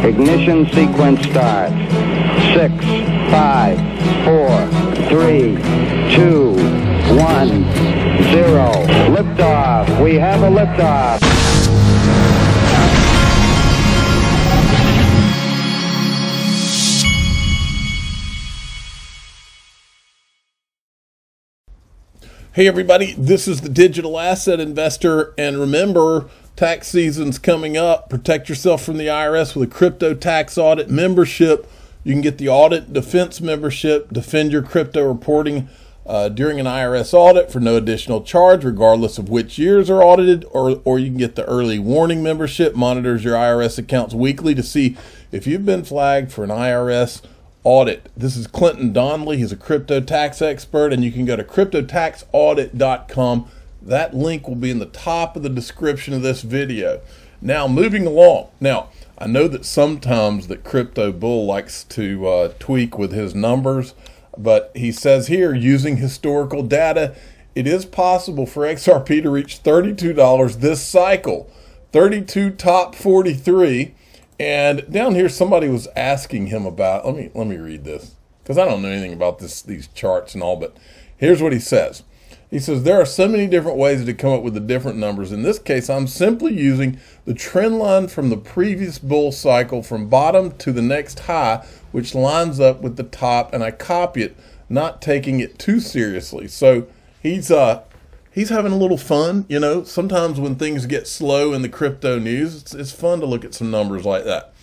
Ignition sequence start. 6, 5, 4, 3, 2, 1, 0. Liftoff. We have a liftoff. Hey everybody, this is the Digital Asset Investor, and remember, tax season's coming up. Protect yourself from the IRS with a crypto tax audit membership. You can get the audit defense membership, defend your crypto reporting during an IRS audit for no additional charge, regardless of which years are audited, or you can get the early warning membership, monitors your IRS accounts weekly to see if you've been flagged for an IRS audit. This is Clinton Donnelly. He's a crypto tax expert, and you can go to cryptotaxaudit.com. That link will be in the top of the description of this video. Now, moving along. Now, I know that sometimes that Crypto Bull likes to tweak with his numbers, but he says here, using historical data, it is possible for XRP to reach $32 this cycle. 32 top 43. And down here, somebody was asking him about, let me read this, because I don't know anything about these charts and all, but here's what he says. He says, there are so many different ways to come up with the different numbers. In this case, I'm simply using the trend line from the previous bull cycle from bottom to the next high, which lines up with the top, and I copy it, not taking it too seriously. So he's having a little fun. You know, sometimes when things get slow in the crypto news, it's fun to look at some numbers like that.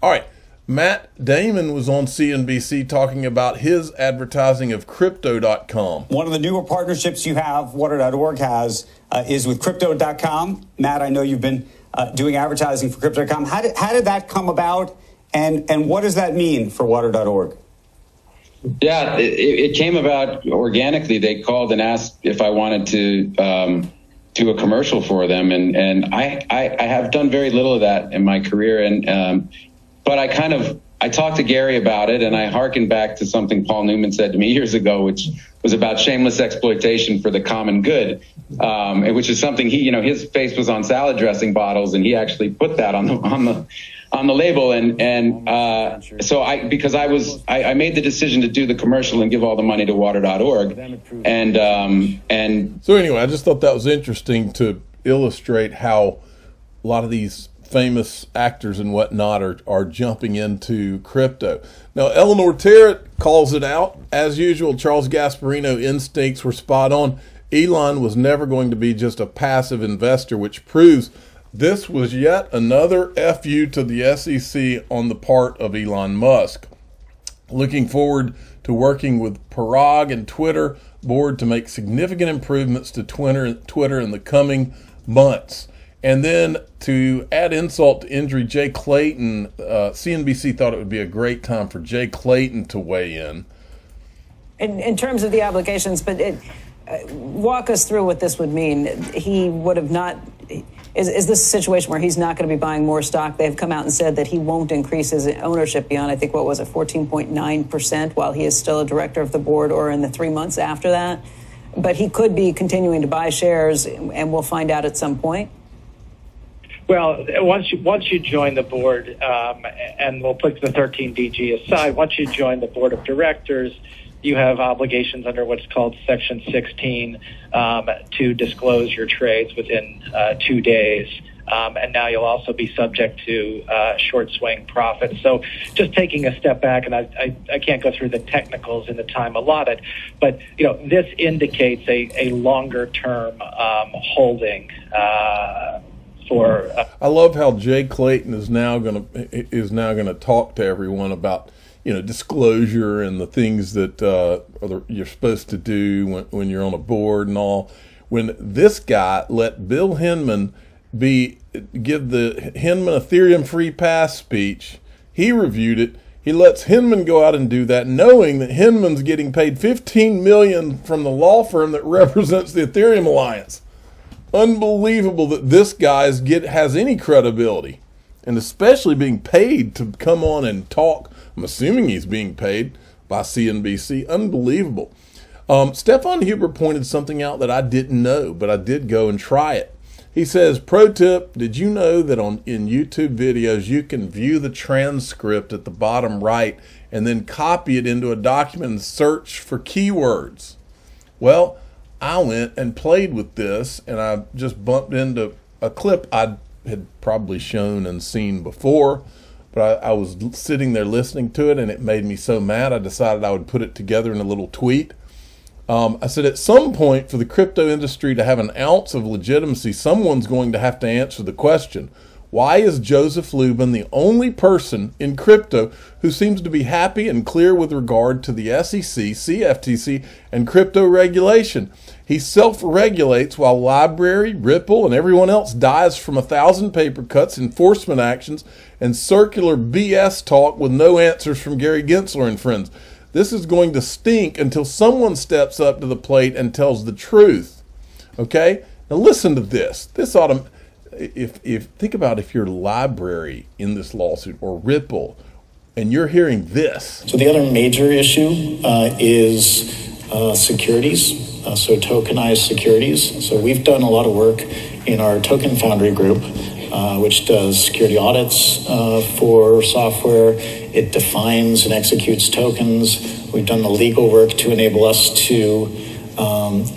All right, Matt Damon was on CNBC talking about his advertising of Crypto.com. One of the newer partnerships you have, Water.org has, is with Crypto.com. Matt, I know you've been doing advertising for Crypto.com. How did that come about, and what does that mean for Water.org? Yeah, it came about organically. They called and asked if I wanted to do a commercial for them, and I have done very little of that in my career, but I talked to Gary about it, and I hearkened back to something Paul Newman said to me years ago, which was about shameless exploitation for the common good, which is something his face was on salad dressing bottles, and he actually put that on the label, so I made the decision to do the commercial and give all the money to Water.org, and so anyway, I just thought that was interesting to illustrate how a lot of these famous actors and whatnot are jumping into crypto. Now, Eleanor Terrett calls it out as usual. Charles Gasparino instincts were spot on. Elon was never going to be just a passive investor, which proves this was yet another FU to the SEC on the part of Elon Musk. Looking forward to working with Parag and Twitter board to make significant improvements to Twitter in the coming months. And then to add insult to injury, Jay Clayton, CNBC thought it would be a great time for Jay Clayton to weigh in. In terms of the obligations, but walk us through what this would mean. He would have not... Is this a situation where he's not going to be buying more stock? They've come out and said that he won't increase his ownership beyond, I think, what was it, 14.9% while he is still a director of the board, or in the 3 months after that. But he could be continuing to buy shares, and we'll find out at some point. Well, once you join the board, and we'll put the 13DG aside, once you join the board of directors, you have obligations under what's called Section 16 to disclose your trades within 2 days. And now you'll also be subject to short swing profits. So just taking a step back, and I can't go through the technicals in the time allotted, but this indicates a longer term holding. I love how Jay Clayton is now going to talk to everyone about disclosure and the things that you're supposed to do when you're on a board and all. When this guy let Bill Hinman give the Hinman Ethereum free pass speech, he reviewed it. He lets Hinman go out and do that, knowing that Hinman's getting paid $15 million from the law firm that represents the Ethereum Alliance. Unbelievable that this guy has any credibility, and especially being paid to come on and talk. I'm assuming he's being paid by CNBC. Unbelievable. Stefan Huber pointed something out that I didn't know, but I did go and try it. He says, pro tip, did you know that in YouTube videos you can view the transcript at the bottom right and then copy it into a document and search for keywords? Well, I went and played with this, and I just bumped into a clip I had probably shown and seen before, but I was sitting there listening to it, and it made me so mad I decided I would put it together in a little tweet. I said, at some point, for the crypto industry to have an ounce of legitimacy, someone's going to have to answer the question, why is Joseph Lubin the only person in crypto who seems to be happy and clear with regard to the SEC, CFTC, and crypto regulation? He self-regulates while Library, Ripple, and everyone else dies from 1,000 paper cuts, enforcement actions, and circular BS talk with no answers from Gary Gensler and friends. This is going to stink until someone steps up to the plate and tells the truth. Okay? Now listen to this. This ought to, if think about if you're Library in this lawsuit or Ripple, and you're hearing this. So the other major issue is securities, so tokenized securities. So we've done a lot of work in our Token Foundry group, which does security audits for software. It defines and executes tokens. We've done the legal work to enable us to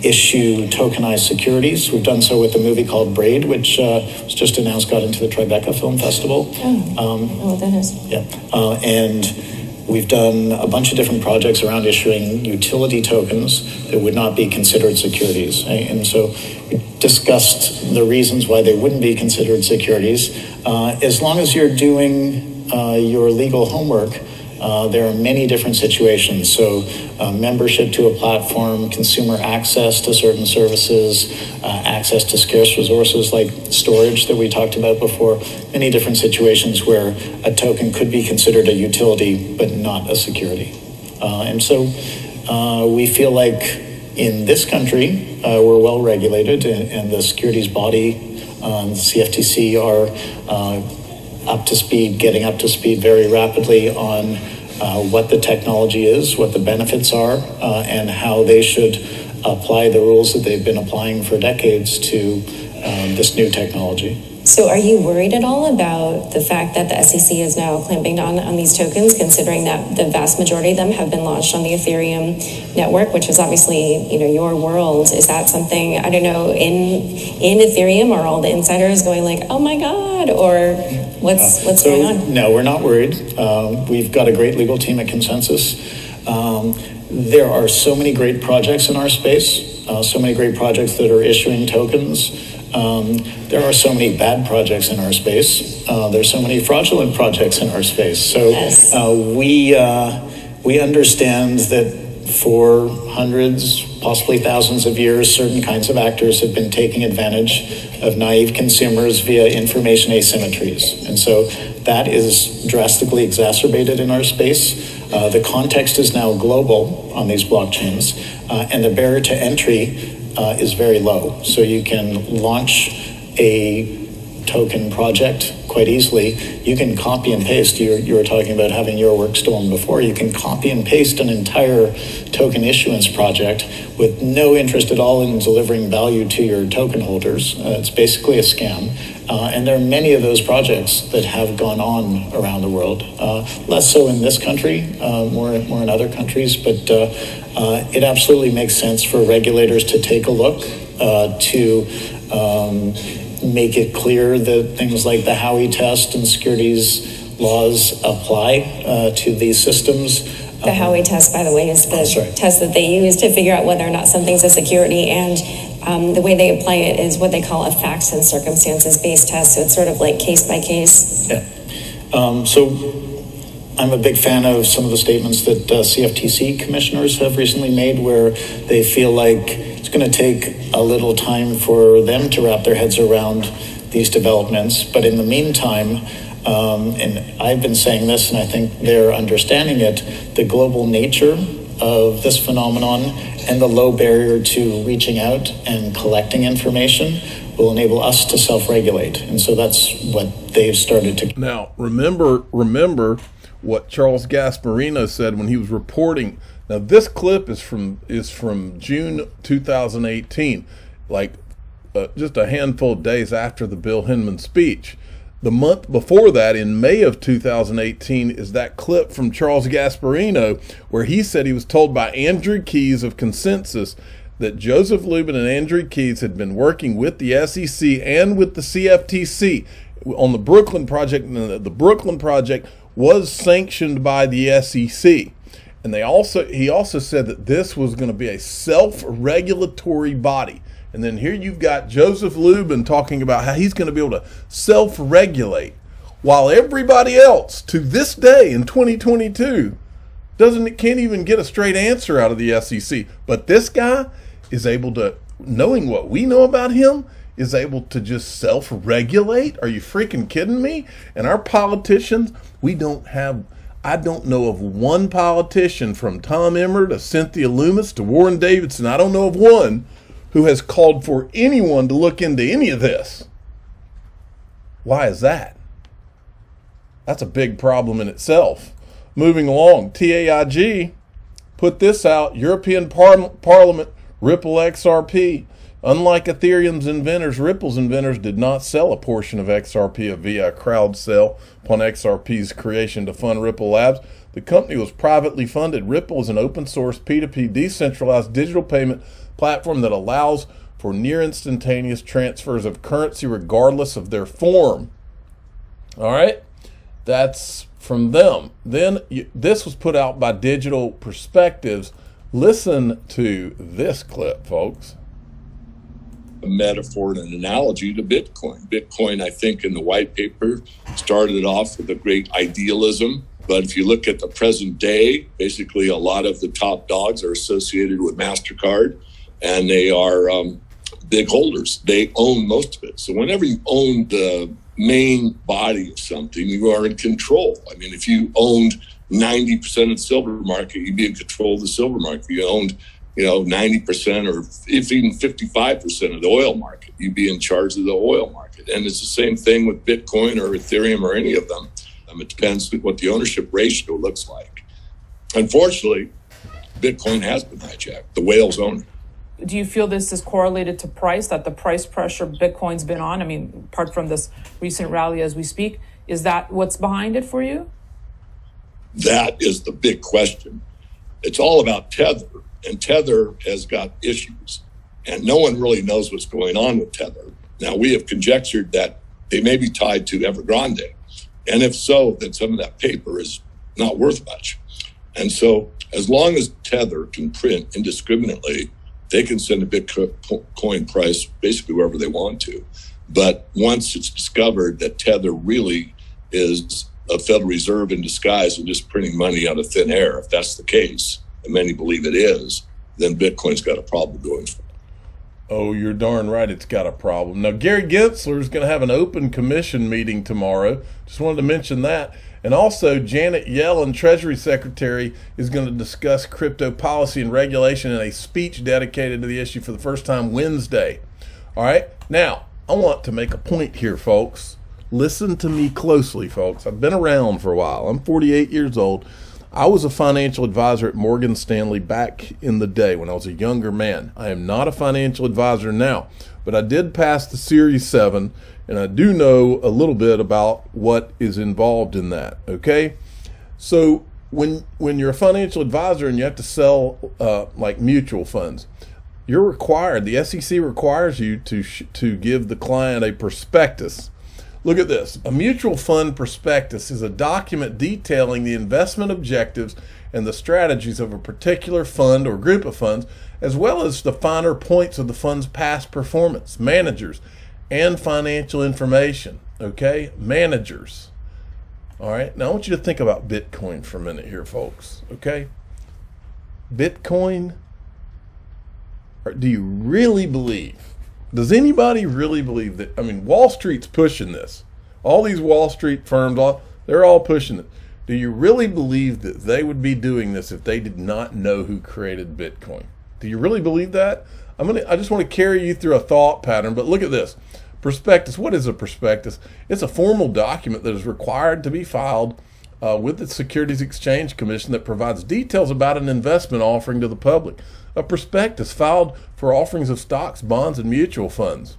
issue tokenized securities. We've done so with a movie called Braid, which was just announced, got into the Tribeca Film Festival. Oh, that is. Yeah, and we've done a bunch of different projects around issuing utility tokens that would not be considered securities. And so we discussed the reasons why they wouldn't be considered securities. As long as you're doing your legal homework, there are many different situations. So membership to a platform, consumer access to certain services, access to scarce resources like storage that we talked about before, many different situations where a token could be considered a utility but not a security. And so we feel like in this country, we're well regulated, and the securities body, the CFTC, are up to speed, getting up to speed very rapidly on what the technology is, what the benefits are, and how they should apply the rules that they've been applying for decades to this new technology. So are you worried at all about the fact that the SEC is now clamping down on these tokens, considering that the vast majority of them have been launched on the Ethereum network, which is obviously, your world? Is that something, I don't know, in Ethereum, are all the insiders going like, oh my God, or what's going on? No, we're not worried. We've got a great legal team at Consensus. There are so many great projects in our space, so many great projects that are issuing tokens. There are so many bad projects in our space. There's so many fraudulent projects in our space. So yes. We understand that for hundreds, possibly thousands of years, certain kinds of actors have been taking advantage of naive consumers via information asymmetries. And so that is drastically exacerbated in our space. The context is now global on these blockchains, and the barrier to entry is very low. So you can launch a token project quite easily. You can copy and paste. You were talking about having your work stolen before. You can copy and paste an entire token issuance project with no interest at all in delivering value to your token holders. It's basically a scam. And there are many of those projects that have gone on around the world. Less so in this country, more in other countries, but it absolutely makes sense for regulators to take a look, to make it clear that things like the Howey test and securities laws apply to these systems. The Howey test, by the way, is the test that they use to figure out whether or not something's a security, and the way they apply it is what they call a facts and circumstances based test. So it's sort of like case by case. Yeah. So I'm a big fan of some of the statements that CFTC commissioners have recently made, where they feel like it's going to take a little time for them to wrap their heads around these developments. But in the meantime, and I've been saying this, and I think they're understanding it, the global nature of this phenomenon and the low barrier to reaching out and collecting information will enable us to self-regulate. And so that's what they've started to. Now, remember what Charles Gasparino said when he was reporting. Now, this clip is from June 2018, like just a handful of days after the Bill Hinman speech. The month before that, in May of 2018, is that clip from Charles Gasparino where he said he was told by Andrew Keyes of Consensus that Joseph Lubin and Andrew Keyes had been working with the SEC and with the CFTC on the Brooklyn Project, and the Brooklyn Project was sanctioned by the SEC. And he also said that this was going to be a self-regulatory body. And then here you've got Joseph Lubin talking about how he's going to be able to self-regulate, while everybody else to this day in 2022 can't even get a straight answer out of the SEC. But this guy is able to, knowing what we know about him, is able to just self-regulate. Are you freaking kidding me? And our politicians, I don't know of one politician, from Tom Emmer to Cynthia Lummis to Warren Davidson, I don't know of one who has called for anyone to look into any of this. Why is that? That's a big problem in itself. Moving along, TAIG put this out. European Parliament, Ripple XRP. Unlike Ethereum's inventors, Ripple's inventors did not sell a portion of XRP via a crowd sale upon XRP's creation to fund Ripple Labs. The company was privately funded. Ripple is an open source P2P decentralized digital payment platform that allows for near instantaneous transfers of currency regardless of their form. All right, that's from them. Then this was put out by Digital Perspectives. Listen to this clip, folks. A metaphor and an analogy to Bitcoin. Bitcoin, I think, in the white paper started off with a great idealism. But if you look at the present day, basically a lot of the top dogs are associated with MasterCard, and they are big holders. They own most of it. So whenever you own the main body of something, you are in control. I mean, if you owned 90% of the silver market, you'd be in control of the silver market. If you owned 90% or if even 55% of the oil market, you'd be in charge of the oil market. And it's the same thing with Bitcoin or Ethereum or any of them. It depends what the ownership ratio looks like. Unfortunately, Bitcoin has been hijacked. The whales own it. Do you feel this is correlated to price, that the price pressure Bitcoin's been on? I mean, apart from this recent rally as we speak, is that what's behind it for you? That is the big question. It's all about Tether, and Tether has got issues, and no one really knows what's going on with Tether. Now, we have conjectured that they may be tied to Evergrande, and if so, then some of that paper is not worth much. And so as long as Tether can print indiscriminately, they can send a Bitcoin price basically wherever they want to. But once it's discovered that Tether really is a Federal Reserve in disguise and just printing money out of thin air, if that's the case, and many believe it is, then Bitcoin's got a problem going for it. Oh, you're darn right it's got a problem. Now, Gary Gensler is going to have an open commission meeting tomorrow. Just wanted to mention that. And also, Janet Yellen, Treasury Secretary, is going to discuss crypto policy and regulation in a speech dedicated to the issue for the first time Wednesday. All right? Now, I want to make a point here, folks. Listen to me closely, folks. I've been around for a while. I'm 48 years old. I was a financial advisor at Morgan Stanley back in the day when I was a younger man. I am not a financial advisor now, but I did pass the Series 7, and I do know a little bit about what is involved in that, okay? So when you're a financial advisor and you have to sell like mutual funds, you're required, the SEC requires you to give the client a prospectus. Look at this. A mutual fund prospectus is a document detailing the investment objectives and the strategies of a particular fund or group of funds, as well as the finer points of the fund's past performance, managers, and financial information. Okay? Managers. All right? Now I want you to think about Bitcoin for a minute here, folks. Okay? Bitcoin, do you really believe? Does anybody really believe that? I mean, Wall Street's pushing this. All these Wall Street firms, they're all pushing it. Do you really believe that they would be doing this if they did not know who created Bitcoin? Do you really believe that? I just want to carry you through a thought pattern, but look at this. Prospectus. What is a prospectus? It's a formal document that is required to be filed with the Securities Exchange Commission that provides details about an investment offering to the public. A prospectus filed for offerings of stocks, bonds, and mutual funds.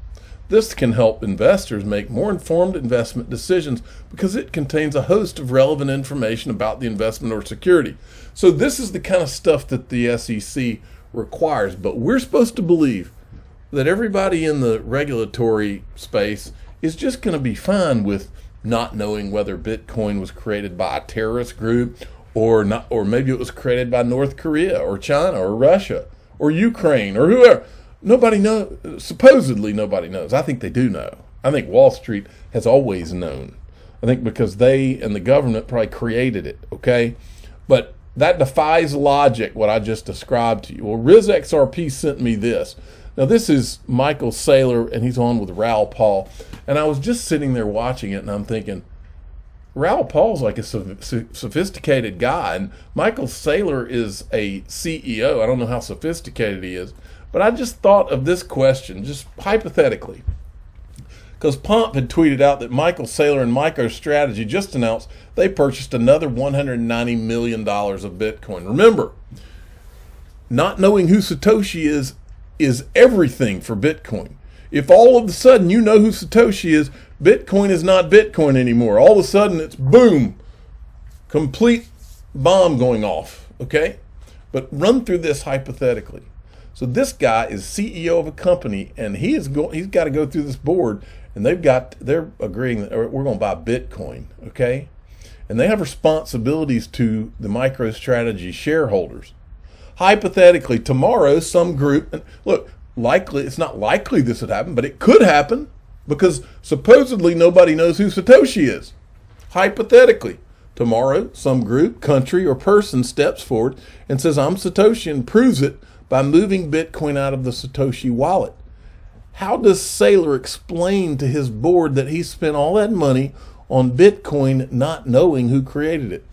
This can help investors make more informed investment decisions because it contains a host of relevant information about the investment or security. So this is the kind of stuff that the SEC requires, but we're supposed to believe that everybody in the regulatory space is just going to be fine with not knowing whether Bitcoin was created by a terrorist group or not, or maybe it was created by North Korea or China or Russia or Ukraine or whoever. Nobody knows. Supposedly nobody knows. I think they do know. I think Wall Street has always known. I think because they and the government probably created it, okay? But that defies logic, what I just described to you. Well, XRP sent me this. Now, this is Michael Saylor, and he's on with Raoul Pal. And I was just sitting there watching it, and I'm thinking, Raoul Paul's like a sophisticated guy, and Michael Saylor is a CEO. I don't know how sophisticated he is, but I just thought of this question, just hypothetically. Because Pomp had tweeted out that Michael Saylor and MicroStrategy just announced they purchased another $190 million of Bitcoin. Remember, not knowing who Satoshi is everything for Bitcoin. If all of a sudden you know who Satoshi is, Bitcoin is not Bitcoin anymore. All of a sudden it's boom, complete bomb going off, okay? But run through this hypothetically. So this guy is CEO of a company, and he's got to go through this board, and they're agreeing that we're going to buy Bitcoin, okay? And they have responsibilities to the MicroStrategy shareholders. Hypothetically, tomorrow some group, and look, likely it's not likely this would happen, but it could happen because supposedly nobody knows who Satoshi is. Hypothetically, tomorrow some group, country, or person steps forward and says, I'm Satoshi, and proves it by moving Bitcoin out of the Satoshi wallet. How does Saylor explain to his board that he spent all that money on Bitcoin not knowing who created it?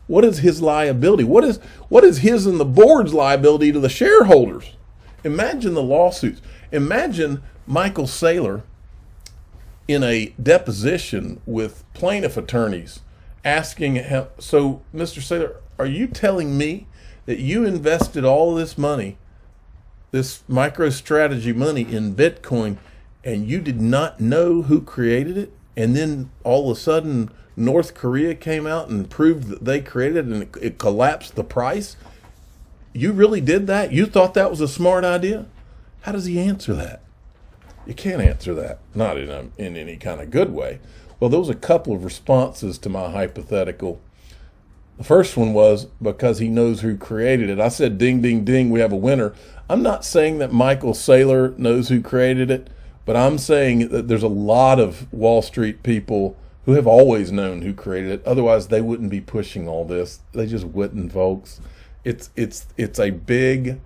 What is his liability? What is his and the board's liability to the shareholders? Imagine the lawsuits. Imagine Michael Saylor in a deposition with plaintiff attorneys asking him, so Mr. Saylor, are you telling me that you invested all of this money, this MicroStrategy money in Bitcoin, and you did not know who created it? And then all of a sudden North Korea came out and proved that they created it and it collapsed the price? You really did that? You thought that was a smart idea? How does he answer that? You can't answer that, not in any kind of good way. Well, there was a couple of responses to my hypothetical. The first one was because he knows who created it. I said, ding, ding, ding, we have a winner. I'm not saying that Michael Saylor knows who created it, but I'm saying that there's a lot of Wall Street people who have always known who created it. Otherwise, they wouldn't be pushing all this. They just wouldn't, folks. It's a big,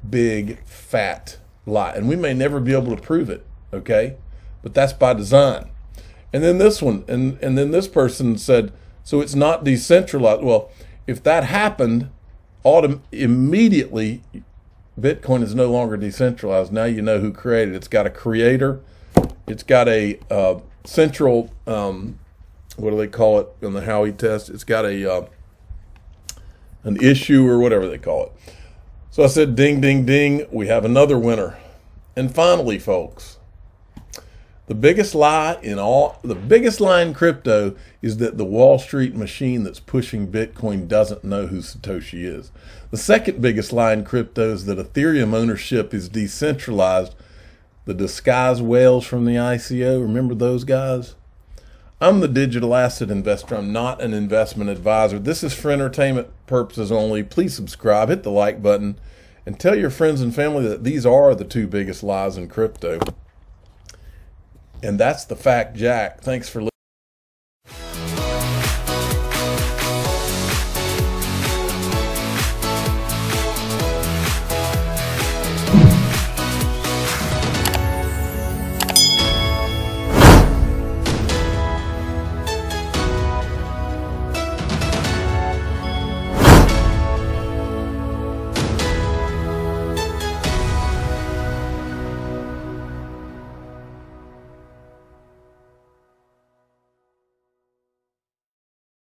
big, fat lie. And we may never be able to prove it, okay? But that's by design. And then this one, and then this person said, so it's not decentralized. Well, if that happened, immediately Bitcoin is no longer decentralized. Now you know who created it. It's got a creator. It's got a central, what do they call it in the Howey test? It's got an issue or whatever they call it. So I said, ding, ding, ding, we have another winner. And finally, folks, the biggest lie in crypto is that the Wall Street machine that's pushing Bitcoin doesn't know who Satoshi is. The second biggest lie in crypto is that Ethereum ownership is decentralized. The disguised whales from the ICO, remember those guys? I'm the digital asset investor. I'm not an investment advisor. This is for entertainment purposes only. Please subscribe, hit the like button, and tell your friends and family that these are the two biggest lies in crypto. And that's the fact, Jack. Thanks for listening.